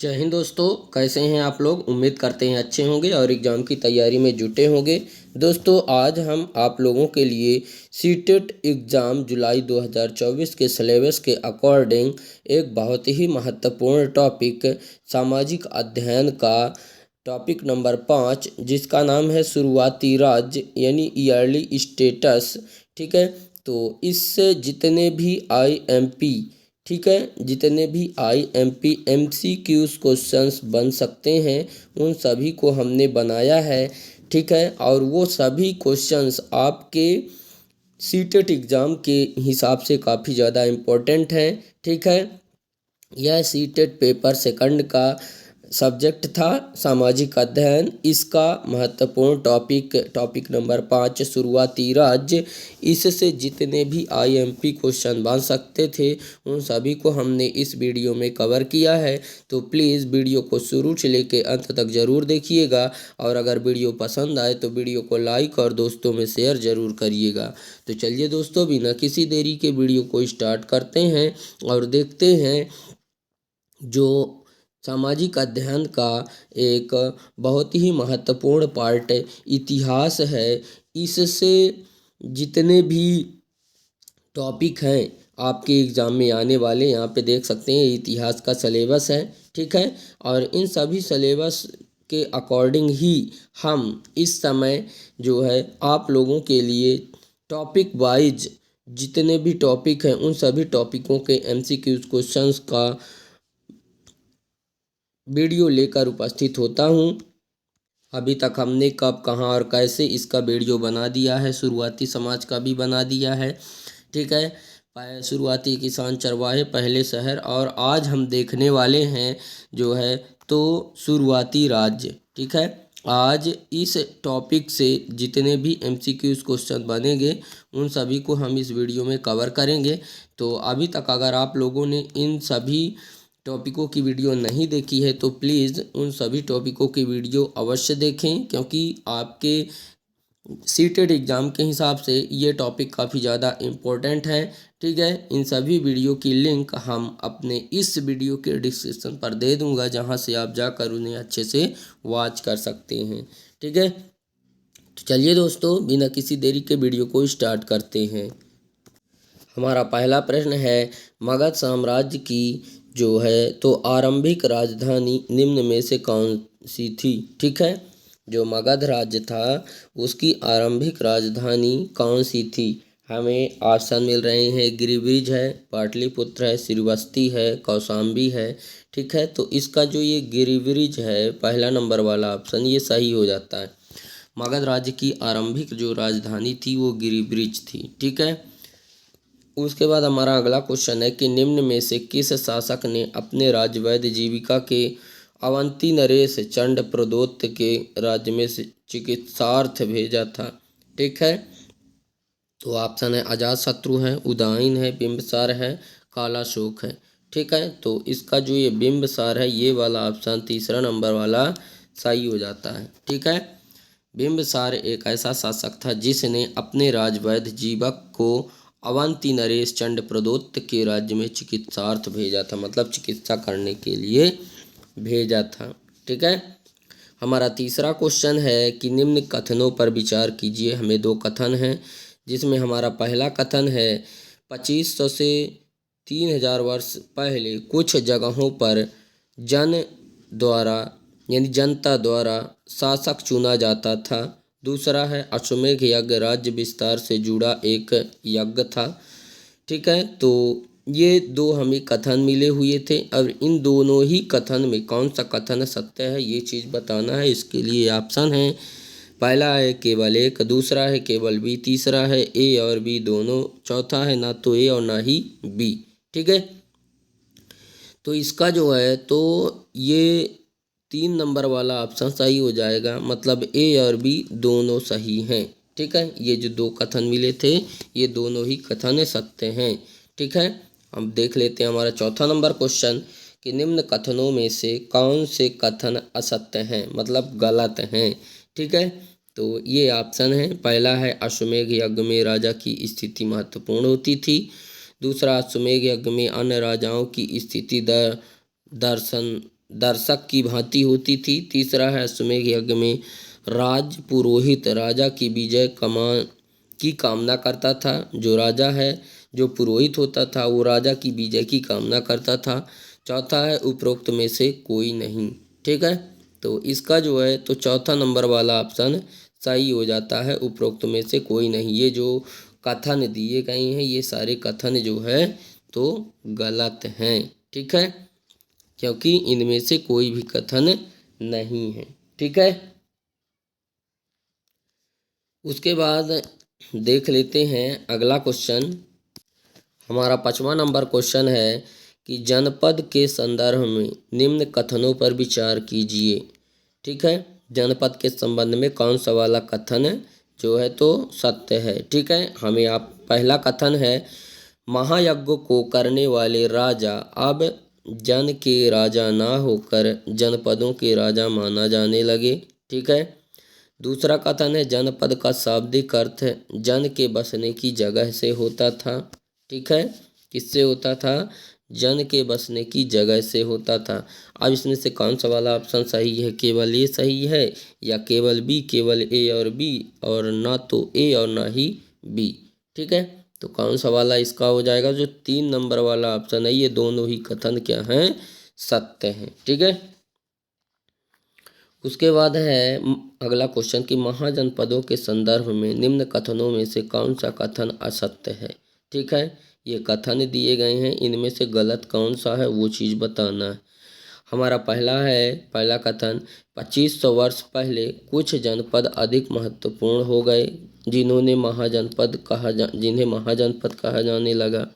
जय हिंद दोस्तों, कैसे हैं आप लोग। उम्मीद करते हैं अच्छे होंगे और एग्ज़ाम की तैयारी में जुटे होंगे। दोस्तों आज हम आप लोगों के लिए सीटेट एग्ज़ाम जुलाई 2024 के सिलेबस के अकॉर्डिंग एक बहुत ही महत्वपूर्ण टॉपिक सामाजिक अध्ययन का टॉपिक नंबर 5 जिसका नाम है शुरुआती राज्य यानी ईयरली स्टेटस। ठीक है, तो इससे जितने भी आईएमपी ठीक है जितने भी आईएमपी एमसीक्यूज क्वेश्चंस बन सकते हैं उन सभी को हमने बनाया है। ठीक है, और वो सभी क्वेश्चंस आपके सीटेट एग्ज़ाम के हिसाब से काफ़ी ज़्यादा इम्पोर्टेंट हैं। ठीक है, यह सीटेट पेपर सेकंड का सब्जेक्ट था सामाजिक अध्ययन। इसका महत्वपूर्ण टॉपिक नंबर 5 शुरुआती राज्य। इससे जितने भी आईएमपी क्वेश्चन बन सकते थे उन सभी को हमने इस वीडियो में कवर किया है। तो प्लीज़ वीडियो को शुरू से लेकर अंत तक ज़रूर देखिएगा और अगर वीडियो पसंद आए तो वीडियो को लाइक और दोस्तों में शेयर ज़रूर करिएगा। तो चलिए दोस्तों, बिना किसी देरी के वीडियो को स्टार्ट करते हैं और देखते हैं जो सामाजिक अध्ययन का एक बहुत ही महत्वपूर्ण पार्ट इतिहास है। इससे जितने भी टॉपिक हैं आपके एग्ज़ाम में आने वाले, यहाँ पे देख सकते हैं इतिहास का सिलेबस है। ठीक है, और इन सभी सिलेबस के अकॉर्डिंग ही हम इस समय जो है आप लोगों के लिए टॉपिक वाइज जितने भी टॉपिक हैं उन सभी टॉपिकों के एमसीक्यूज क्वेश्चंस का वीडियो लेकर उपस्थित होता हूँ। अभी तक हमने कब, कहाँ और कैसे इसका वीडियो बना दिया है, शुरुआती समाज का भी बना दिया है। ठीक है, शुरुआती किसान चरवाहे पहले शहर, और आज हम देखने वाले हैं जो है तो शुरुआती राज्य। ठीक है, आज इस टॉपिक से जितने भी एमसीक्यूज क्वेश्चन बनेंगे उन सभी को हम इस वीडियो में कवर करेंगे। तो अभी तक अगर आप लोगों ने इन सभी टॉपिकों की वीडियो नहीं देखी है तो प्लीज़ उन सभी टॉपिकों की वीडियो अवश्य देखें, क्योंकि आपके सीटेट एग्ज़ाम के हिसाब से ये टॉपिक काफ़ी ज़्यादा इम्पोर्टेंट है। ठीक है, इन सभी वीडियो की लिंक हम अपने इस वीडियो के डिस्क्रिप्शन पर दे दूंगा, जहां से आप जाकर उन्हें अच्छे से वॉच कर सकते हैं। ठीक है, तो चलिए दोस्तों, बिना किसी देरी के वीडियो को स्टार्ट करते हैं। हमारा पहला प्रश्न है, मगध साम्राज्य की जो है तो आरंभिक राजधानी निम्न में से कौन सी थी। ठीक है, जो मगध राज्य था उसकी आरंभिक राजधानी कौन सी थी। हमें ऑप्शन मिल रहे हैं, गिरिब्रिज है, पाटलिपुत्र है, श्रीवस्ती है, कौशाम्बी है। ठीक है, तो इसका जो ये गिरिब्रिज है पहला नंबर वाला ऑप्शन ये सही हो जाता है। मगध राज्य की आरंभिक जो राजधानी थी वो गिरिब्रिज थी। ठीक है, उसके बाद हमारा अगला क्वेश्चन है कि निम्न में से किस शासक ने अपने राज्यवैध जीविका के अवंती नरेश चंड प्रदोत्त के राज्य में से चिकित्सार्थ भेजा था। ठीक है, तो ऑप्शन है अजातशत्रु है, उदयन है, बिंबिसार है, कालाशोक है। ठीक है, तो इसका जो ये बिंबिसार है ये वाला ऑप्शन तीसरा नंबर वाला सही हो जाता है। ठीक है, बिंबिसार एक ऐसा शासक था जिसने अपने राजवैध जीवक को अवंती नरेश चंड प्रदोत्त के राज्य में चिकित्सार्थ भेजा था, मतलब चिकित्सा करने के लिए भेजा था। ठीक है, हमारा तीसरा क्वेश्चन है कि निम्न कथनों पर विचार कीजिए। हमें दो कथन हैं जिसमें हमारा पहला कथन है 2500 से 3000 वर्ष पहले कुछ जगहों पर जन द्वारा यानी जनता द्वारा शासक चुना जाता था। दूसरा है अश्वमेध यज्ञ राज्य विस्तार से जुड़ा एक यज्ञ था। ठीक है, तो ये दो हमें कथन मिले हुए थे। अब इन दोनों ही कथन में कौन सा कथन सत्य है ये चीज़ बताना है। इसके लिए ऑप्शन है, पहला है केवल एक, दूसरा है केवल बी, तीसरा है ए और बी दोनों, चौथा है ना तो ए और ना ही बी। ठीक है, तो इसका जो है तो ये 3 नंबर वाला ऑप्शन सही हो जाएगा, मतलब ए और बी दोनों सही हैं। ठीक है, ये जो दो कथन मिले थे ये दोनों ही कथन सत्य हैं। ठीक है, हम देख लेते हैं हमारा चौथा नंबर क्वेश्चन कि निम्न कथनों में से कौन से कथन असत्य हैं, मतलब गलत हैं। ठीक है, तो ये ऑप्शन है, पहला है अश्वमेध यज्ञ में राजा की स्थिति महत्वपूर्ण होती थी। दूसरा, अश्वमेध यज्ञ में अन्य राजाओं की स्थिति दर्शक की भांति होती थी। तीसरा है अश्वमेध यज्ञ में राज पुरोहित राजा की विजय की कामना करता था। जो राजा है, जो पुरोहित होता था, वो राजा की विजय की कामना करता था। चौथा है उपरोक्त में से कोई नहीं। ठीक है, तो इसका जो है तो चौथा नंबर वाला ऑप्शन सही हो जाता है, उपरोक्त में से कोई नहीं। ये जो कथन दिए गए हैं, ये सारे कथन जो है तो गलत हैं। ठीक है, क्योंकि इनमें से कोई भी कथन नहीं है। ठीक है, उसके बाद देख लेते हैं अगला क्वेश्चन। हमारा 5वां नंबर क्वेश्चन है कि जनपद के संदर्भ में निम्न कथनों पर विचार कीजिए। ठीक है, जनपद के संबंध में कौन सा वाला कथन जो है तो सत्य है। ठीक है, हमें आप पहला कथन है महायज्ञ को करने वाले राजा अब जन के राजा ना होकर जनपदों के राजा माना जाने लगे। ठीक है, दूसरा कथन है जनपद का शाब्दिक अर्थ जन के बसने की जगह से होता था। ठीक है, किससे होता था? जन के बसने की जगह से होता था। अब इसमें से कौन सा वाला ऑप्शन सही है? केवल ए सही है या केवल बी? केवल ए और बी, और ना तो ए और ना ही बी। ठीक है, तो कौन सा वाला इसका हो जाएगा? जो 3 नंबर वाला ऑप्शन है, ये दोनों ही कथन क्या हैं? सत्य हैं। ठीक है, उसके बाद है अगला क्वेश्चन कि महाजनपदों के संदर्भ में निम्न कथनों में से कौन सा कथन असत्य है। ठीक है, ये कथन दिए गए हैं, इनमें से गलत कौन सा है वो चीज़ बताना है। हमारा पहला कथन 2500 वर्ष पहले कुछ जनपद अधिक महत्वपूर्ण हो गए जिन्हें महाजनपद कहा जाने लगा।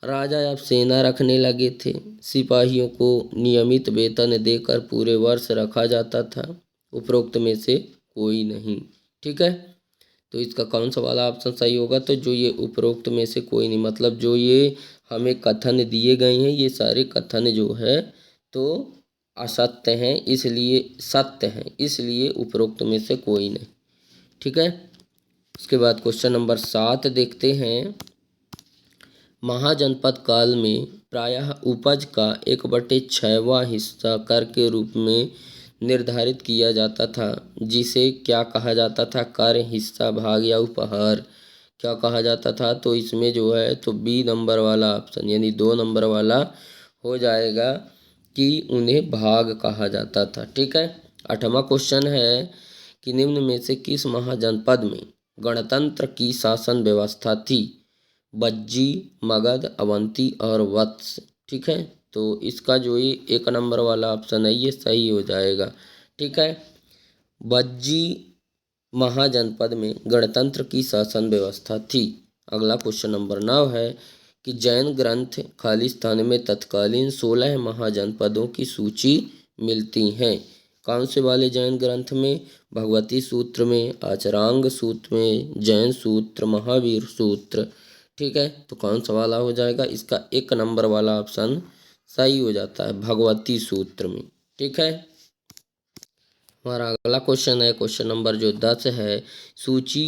राजा अब सेना रखने लगे थे। सिपाहियों को नियमित वेतन देकर पूरे वर्ष रखा जाता था। उपरोक्त में से कोई नहीं। ठीक है, तो इसका कौन सा वाला ऑप्शन सही होगा? तो जो ये उपरोक्त में से कोई नहीं, मतलब जो ये हमें कथन दिए गए हैं, ये सारे कथन जो है तो असत्य हैं, इसलिए सत्य हैं, इसलिए उपरोक्त में से कोई नहीं। ठीक है, उसके बाद क्वेश्चन नंबर 7 देखते हैं। महाजनपद काल में प्रायः उपज का 1/6वां हिस्सा कर के रूप में निर्धारित किया जाता था, जिसे क्या कहा जाता था? कर, हिस्सा, भाग या उपहार क्या कहा जाता था? तो इसमें जो है तो बी नंबर वाला ऑप्शन यानी 2 नंबर वाला हो जाएगा कि उन्हें भाग कहा जाता था। ठीक है, 8वां क्वेश्चन है कि निम्न में से किस महाजनपद में गणतंत्र की शासन व्यवस्था थी? बज्जी, मगध, अवंती और वत्स। ठीक है, तो इसका जो ये 1 नंबर वाला ऑप्शन है ये सही हो जाएगा। ठीक है, बज्जी महाजनपद में गणतंत्र की शासन व्यवस्था थी। अगला क्वेश्चन नंबर 9 है कि जैन ग्रंथ खालिस्तान में तत्कालीन 16 महाजनपदों की सूची मिलती हैं। कौन से वाले जैन ग्रंथ में? भगवती सूत्र में, आचरांग सूत्र में, जैन सूत्र, महावीर सूत्र। ठीक है, तो कौन सा वाला हो जाएगा? इसका 1 नंबर वाला ऑप्शन सही हो जाता है, भगवती सूत्र में। ठीक है, हमारा अगला क्वेश्चन है क्वेश्चन नंबर जो 10 है। सूची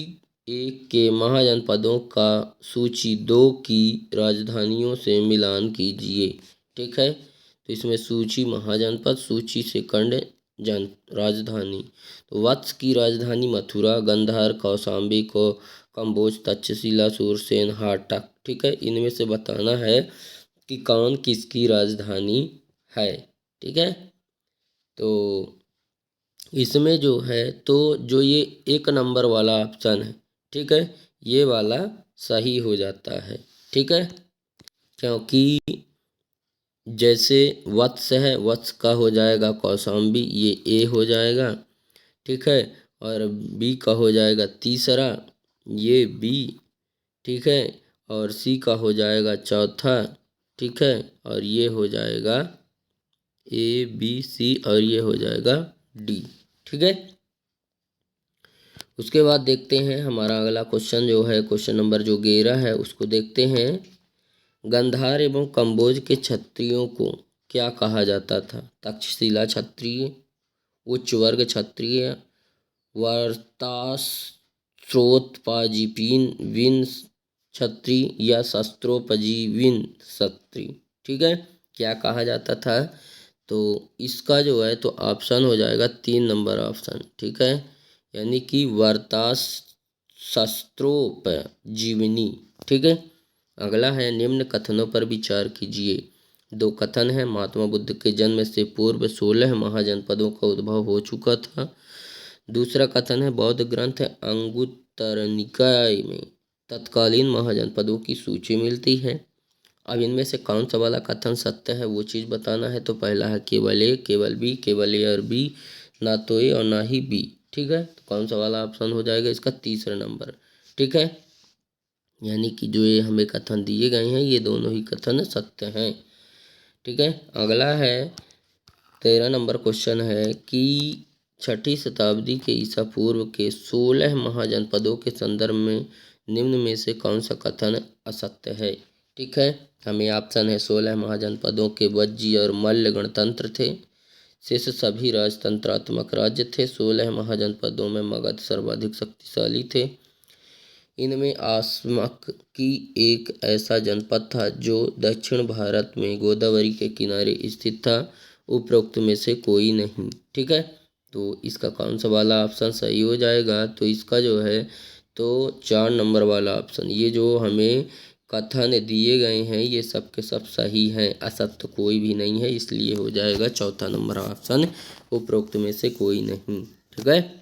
1 के महाजनपदों का सूची 2 की राजधानियों से मिलान कीजिए। ठीक है, तो इसमें सूची महाजनपद, सूची सेकंड जन राजधानी। तो वत्स की राजधानी मथुरा, गंधार, कौशाम्बी को कम्बोज, तक्षशिला, सूरसेन, हाटक। ठीक है, इनमें से बताना है कि कौन किसकी राजधानी है। ठीक है, तो इसमें जो है तो जो ये 1 नंबर वाला ऑप्शन है, ठीक है, ये वाला सही हो जाता है। ठीक है, क्योंकि जैसे वत्स है, वत्स का हो जाएगा कौशाम्बी, ये ए हो जाएगा। ठीक है, और बी का हो जाएगा तीसरा, ये बी। ठीक है, और सी का हो जाएगा चौथा। ठीक है, और ये हो जाएगा ए बी सी, और ये हो जाएगा डी। ठीक है, उसके बाद देखते हैं हमारा अगला क्वेश्चन जो है क्वेश्चन नंबर जो 11 है उसको देखते हैं। गंधार एवं कम्बोज के क्षत्रियों को क्या कहा जाता था? तक्षशिला क्षत्रिय, उच्च वर्ग क्षत्रिय, वर्तास स्त्रोतपाजीपीन विन क्षत्रिय या शस्त्रोपजीविन क्षत्रिय। ठीक है, क्या कहा जाता था? तो इसका जो है तो ऑप्शन हो जाएगा 3 नंबर ऑप्शन, ठीक है, यानी कि वर्तास शस्त्रोपजीवनी, ठीक है। अगला है निम्न कथनों पर विचार कीजिए। 2 कथन है, महात्मा बुद्ध के जन्म से पूर्व 16 महाजनपदों का उद्भव हो चुका था। दूसरा कथन है, बौद्ध ग्रंथ अंगुत्तर निकाय में तत्कालीन महाजनपदों की सूची मिलती है। अब इनमें से कौन सा वाला कथन सत्य है वो चीज़ बताना है। तो पहला है केवल ए, केवल बी, केवल ए और बी, ना तो ए और ना ही बी, ठीक है। तो कौन सा वाला ऑप्शन हो जाएगा इसका? तीसरा नंबर, ठीक है, यानी कि जो ये हमें कथन दिए गए हैं ये दोनों ही कथन सत्य हैं, ठीक है। अगला है 13 नंबर क्वेश्चन है कि 6ठी शताब्दी के ईसा पूर्व के 16 महाजनपदों के संदर्भ में निम्न में से कौन सा कथन असत्य है, ठीक है। हमें ऑप्शन है 16 महाजनपदों के वज्जी और मल्ल गणतंत्र थे, शेष सभी राजतंत्रात्मक राज्य थे। 16 महाजनपदों में मगध सर्वाधिक शक्तिशाली थे। इनमें आसमक की एक ऐसा जनपद था जो दक्षिण भारत में गोदावरी के किनारे स्थित था। उपरोक्त में से कोई नहीं, ठीक है। तो इसका कौन सा वाला ऑप्शन सही हो जाएगा? तो इसका जो है तो 4 नंबर वाला ऑप्शन, ये जो हमें कथन दिए गए हैं ये सब के सब सही हैं, असत्य कोई भी नहीं है, इसलिए हो जाएगा चौथा नंबर ऑप्शन, उपरोक्त में से कोई नहीं, ठीक है।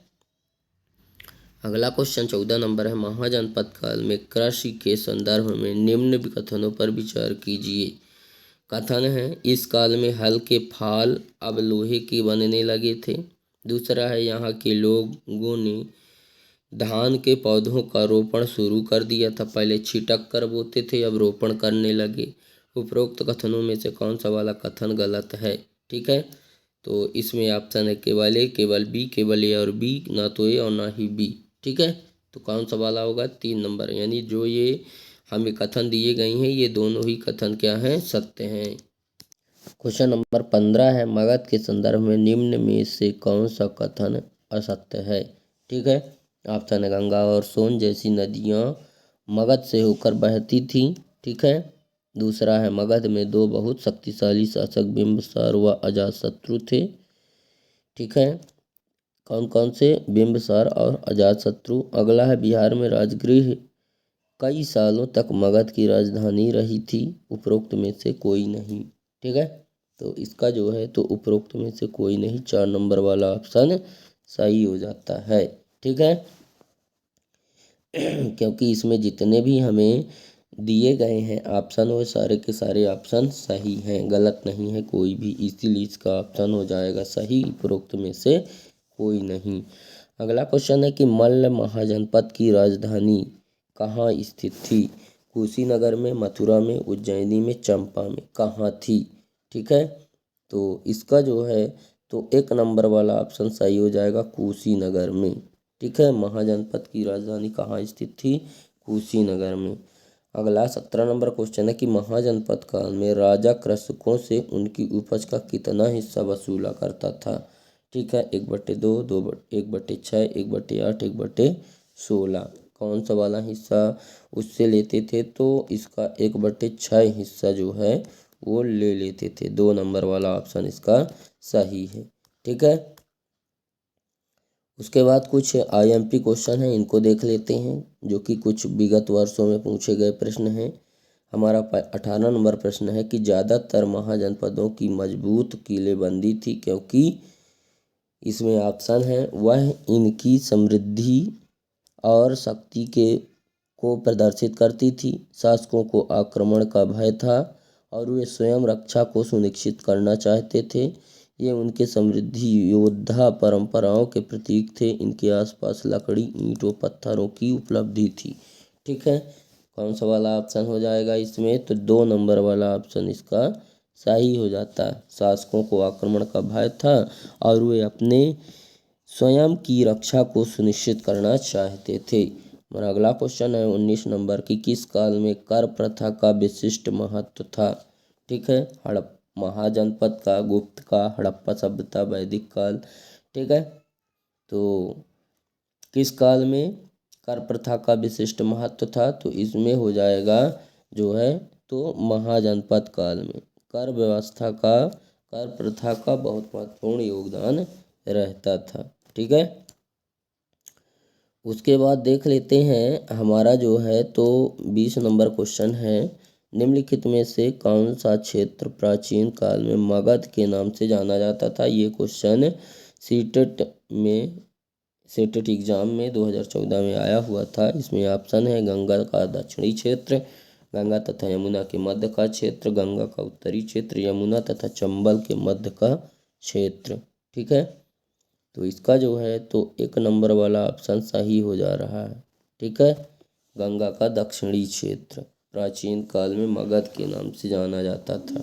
अगला क्वेश्चन 14 नंबर है, महाजनपद काल में कृषि के संदर्भ में निम्न कथनों पर विचार कीजिए। कथन है, इस काल में हल के फाल अब लोहे के बनने लगे थे। दूसरा है, यहाँ के लोगों ने धान के पौधों का रोपण शुरू कर दिया था, पहले छिटक कर बोते थे अब रोपण करने लगे। उपरोक्त कथनों में से कौन सा वाला कथन गलत है, ठीक है। तो इसमें ऑप्शन है केवल ए, केवल बी, केवल ए और बी, ना तो ए और ना ही बी, ठीक है। तो कौन सा वाला होगा? 3 नंबर, यानी जो ये हमें कथन दिए गए हैं ये दोनों ही कथन क्या हैं? सत्य हैं। क्वेश्चन नंबर 15 है, मगध के संदर्भ में निम्न में से कौन सा कथन असत्य है, ठीक है। ऑप्शन है गंगा और सोन जैसी नदियाँ मगध से होकर बहती थी, ठीक है। दूसरा है, मगध में 2 बहुत शक्तिशाली शासक बिंबिसार व अजातशत्रु थे, ठीक है। कौन कौन से? बिंबिसार और अजातशत्रु। अगला है, बिहार में राजगृह कई सालों तक मगध की राजधानी रही थी, उपरोक्त में से कोई नहीं, ठीक है। तो इसका जो है तो उपरोक्त में से कोई नहीं, 4 नंबर वाला ऑप्शन सही हो जाता है, ठीक है। क्योंकि इसमें जितने भी हमें दिए गए हैं ऑप्शन वो सारे के सारे ऑप्शन सही हैं, गलत नहीं है कोई भी, इसीलिए इसका ऑप्शन हो जाएगा सही, उपरोक्त में से कोई नहीं। अगला क्वेश्चन है कि मल्ल महाजनपद की राजधानी कहाँ स्थित थी? कुशीनगर में, मथुरा में, उज्जैनी में, चंपा में, कहाँ थी, ठीक है। तो इसका जो है तो 1 नंबर वाला ऑप्शन सही हो जाएगा, कुशीनगर में, ठीक है। महाजनपद की राजधानी कहाँ स्थित थी? कुशीनगर में। अगला 17 नंबर क्वेश्चन है कि महाजनपद काल में राजा कृषकों से उनकी उपज का कितना हिस्सा वसूला करता था, ठीक है। 1/2, 1/6, 1/8, 1/16। कौन सा वाला हिस्सा उससे लेते थे? तो इसका 1/6 हिस्सा जो है वो ले लेते थे, 2 नंबर वाला ऑप्शन इसका सही है, ठीक है। उसके बाद कुछ IMP क्वेश्चन हैं, इनको देख लेते हैं, जो कि कुछ विगत वर्षों में पूछे गए प्रश्न हैं। हमारा 18 नंबर प्रश्न है कि ज़्यादातर महाजनपदों की मजबूत किलेबंदी थी क्योंकि इसमें ऑप्शन है, वह इनकी समृद्धि और शक्ति के को प्रदर्शित करती थी, शासकों को आक्रमण का भय था और वे स्वयं रक्षा को सुनिश्चित करना चाहते थे। ये उनके समृद्धि योद्धा परंपराओं के प्रतीक थे। इनके आसपास लकड़ी, ईंटों, पत्थरों की उपलब्धि थी, ठीक है। कौन सा वाला ऑप्शन हो जाएगा इसमें? तो 2 नंबर वाला ऑप्शन इसका सही हो जाता है। शासकों को आक्रमण का भय था और वे अपने स्वयं की रक्षा को सुनिश्चित करना चाहते थे। और अगला क्वेश्चन है 19 नंबर की, किस काल में कर प्रथा का विशिष्ट महत्व था, ठीक है। महाजनपद का, गुप्त का, हड़प्पा सभ्यता, वैदिक काल, ठीक है। तो किस काल में कर प्रथा का विशिष्ट महत्व था? तो इसमें हो जाएगा जो है तो महाजनपद काल में कर व्यवस्था का कर प्रथा का बहुत महत्वपूर्ण योगदान रहता था। ठीक है, उसके बाद देख लेते हैं हमारा जो है तो 20 नंबर क्वेश्चन है, निम्नलिखित में से कौन सा क्षेत्र प्राचीन काल में मगध के नाम से जाना जाता था। ये क्वेश्चन सीटेट एग्जाम में 2014 में आया हुआ था। इसमें ऑप्शन है गंगा का दक्षिणी क्षेत्र, गंगा तथा यमुना के मध्य का क्षेत्र, गंगा का उत्तरी क्षेत्र, यमुना तथा चंबल के मध्य का क्षेत्र। ठीक है, तो इसका जो है तो 1 नंबर वाला ऑप्शन सही हो जा रहा है। ठीक है, गंगा का दक्षिणी क्षेत्र प्राचीन काल में मगध के नाम से जाना जाता था।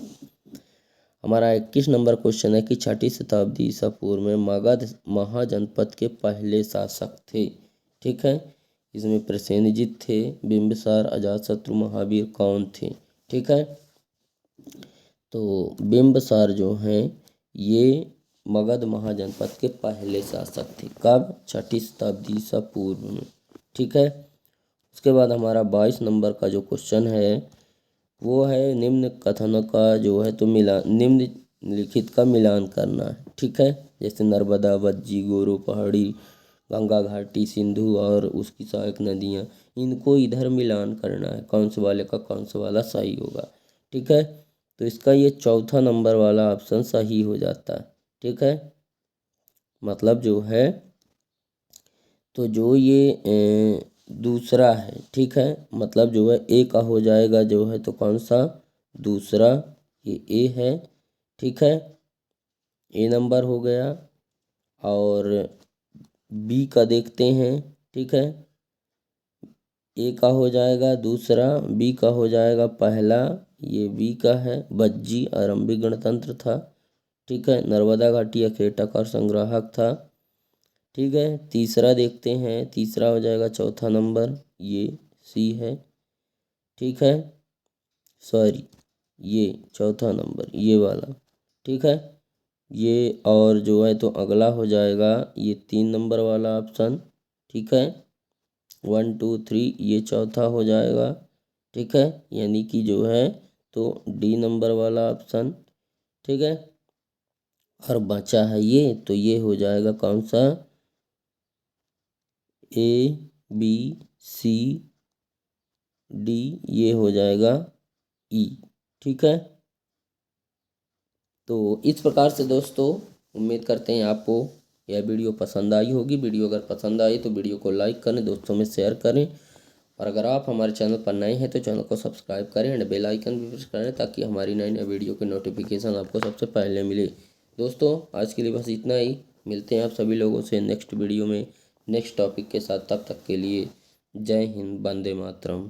हमारा 21 नंबर क्वेश्चन है कि 6ठी शताब्दी ईसा पूर्व में मगध महाजनपद के पहले शासक थे। ठीक है, इसमें प्रसेनजित थे, बिंबिसार, अजातशत्रु, महावीर कौन थे। ठीक है, तो बिंबिसार जो हैं ये मगध महाजनपद के पहले शासक थे। कब? 6ठी शताब्दी ईसा पूर्व में। ठीक है, उसके बाद हमारा 22 नंबर का जो क्वेश्चन है वो है निम्न कथनों का जो है तो निम्नलिखित का मिलान करना है। ठीक है, जैसे नर्मदा, वज्जी, गोरो पहाड़ी, गंगा घाटी, सिंधु और उसकी सहायक नदियाँ, इनको इधर मिलान करना है, कौन से वाले का कौन सा वाला सही होगा। ठीक है, तो इसका ये चौथा नंबर वाला ऑप्शन सही हो जाता है। ठीक है, मतलब जो है तो जो ये दूसरा है। ठीक है, मतलब जो है ए का हो जाएगा जो है तो कौन सा, दूसरा, ये ए है। ठीक है, ए नंबर हो गया। और बी का देखते हैं। ठीक है, ए का हो जाएगा दूसरा, बी का हो जाएगा पहला, ये बी का है, बज्जी आरंभिक गणतंत्र था। ठीक है, नर्मदा घाटी अखेटक और संग्राहक था। ठीक है, तीसरा देखते हैं, तीसरा हो जाएगा चौथा नंबर, ये सी है। ठीक है, सॉरी ये चौथा नंबर ये वाला। ठीक है, ये और जो है तो अगला हो जाएगा ये 3 नंबर वाला ऑप्शन। ठीक है, 1 2 3 ये चौथा हो जाएगा। ठीक है, यानी कि जो है तो डी नंबर वाला ऑप्शन। ठीक है, और बचा है ये, तो ये हो जाएगा कौन सा, ए बी सी डी, ये हो जाएगा ई। ठीक है, तो इस प्रकार से दोस्तों उम्मीद करते हैं आपको यह वीडियो पसंद आई होगी। वीडियो अगर पसंद आई तो वीडियो को लाइक करें, दोस्तों में शेयर करें, और अगर आप हमारे चैनल पर नए हैं तो चैनल को सब्सक्राइब करें एंड बेल आइकन भी प्रेस करें ताकि हमारी नई नई वीडियो की नोटिफिकेशन आपको सबसे पहले मिले। दोस्तों आज के लिए बस इतना ही, मिलते हैं आप सभी लोगों से नेक्स्ट वीडियो में नेक्स्ट टॉपिक के साथ। तब तक के लिए जय हिंद, वंदे मातरम।